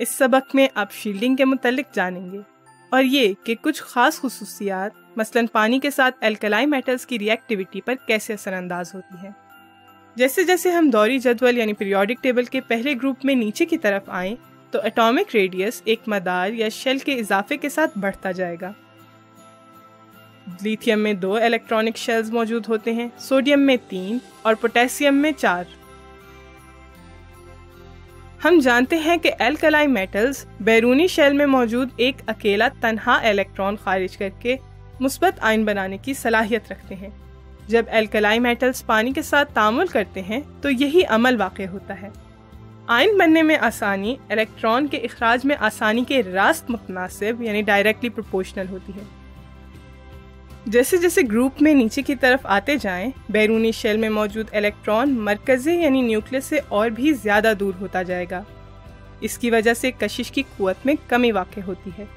इस सबक में आप शील्डिंग के मुतालिक जानेंगे और ये कि कुछ खास खुसूसियात मसलन पानी के साथ एल्कलाई मेटल्स की रिएक्टिविटी पर कैसे असरअंदाज होती हैं। जैसे जैसे हम दौरी जदवल यानी पीरियोडिक टेबल के पहले ग्रुप में नीचे की तरफ आएं तो एटॉमिक रेडियस एक मदार या शेल के इजाफे के साथ बढ़ता जाएगा। लिथियम में 2 इलेक्ट्रॉनिक शेल्स मौजूद होते हैं, सोडियम में 3 और पोटेशियम में 4। हम जानते हैं कि एल्कलाई मेटल्स बैरूनी शेल में मौजूद एक अकेला तन्हा इलेक्ट्रॉन खारिज करके मुस्बत आयन बनाने की सलाहियत रखते हैं। जब एल्कलाई मेटल्स पानी के साथ तामुल करते हैं तो यही अमल वाक़ होता है। आयन बनने में आसानी इलेक्ट्रॉन के इखराज में आसानी के रास्त मुतनासिब यानी डायरेक्टली प्रोपोर्शनल होती है। जैसे जैसे ग्रुप में नीचे की तरफ आते जाएं, बैरूनी शेल में मौजूद इलेक्ट्रॉन मरकज़े यानी न्यूक्लियस से और भी ज़्यादा दूर होता जाएगा। इसकी वजह से कशिश की क़ुव्वत में कमी वाक़ होती है।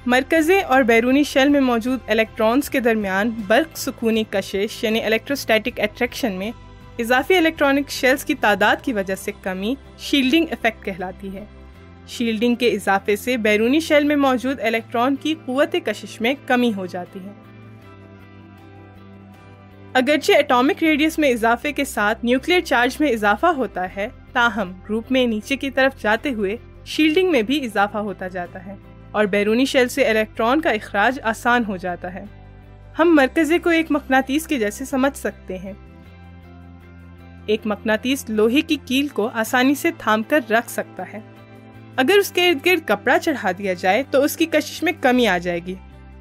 मरकज़े और बैरूनी शेल में मौजूद इलेक्ट्रॉन्स के दरमियान बल्क सुकूनी कशिश यानी इलेक्ट्रोस्टैटिक अट्रैक्शन में इजाफी इलेक्ट्रॉनिक शेल्स की तादाद की वजह से कमी शील्डिंग इफेक्ट कहलाती है। शील्डिंग के इजाफे से बैरूनी शेल में मौजूद इलेक्ट्रॉन की क़ुव्वत कशिश में कमी हो जाती है। अगरचे एटॉमिक रेडियस में इजाफे के साथ न्यूक्लियर चार्ज में इजाफा होता है, ताहम ग्रुप में नीचे की तरफ जाते हुए शील्डिंग में भी इजाफा होता जाता है और बैरूनी शेल से इलेक्ट्रॉन का इखराज आसान हो जाता है। हम मरकज़े को एक मकनातीस के जैसे समझ सकते हैं। एक मकनातीस लोहे की कील को आसानी से थाम कर रख सकता है। अगर उसके इर्द गिर्द कपड़ा चढ़ा दिया जाए तो उसकी कशिश में कमी आ जाएगी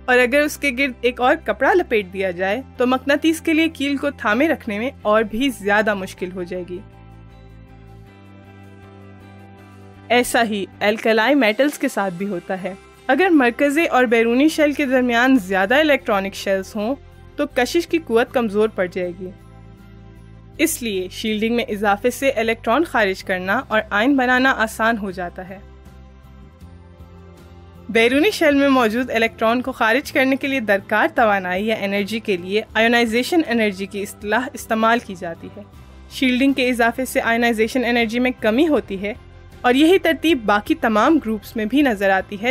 और अगर उसके गिर्द एक और कपड़ा लपेट दिया जाए तो मकनातीस के लिए कील को थामे रखने में और भी ज्यादा मुश्किल हो जाएगी। ऐसा ही एल्कलाई मेटल्स के साथ भी होता है। अगर मरकज़े और बैरूनी शेल के दरमियान ज्यादा इलेक्ट्रॉनिक शेल्स हों तो कशिश की क़ुव्वत कमजोर पड़ जाएगी। इसलिए शील्डिंग में इजाफे से इलेक्ट्रॉन खारिज करना और आयन बनाना आसान हो जाता है। बैरूनी शेल में मौजूद इलेक्ट्रॉन को खारिज करने के लिए दरकार तवानाई या एनर्जी के लिए आयोनाइजेशन एनर्जी की इस्तिलाह इस्तेमाल की जाती है। शील्डिंग के इजाफे से आयोनाइजेशन एनर्जी में कमी होती है और यही तरतीब बाकी तमाम ग्रुप्स में भी नजर आती है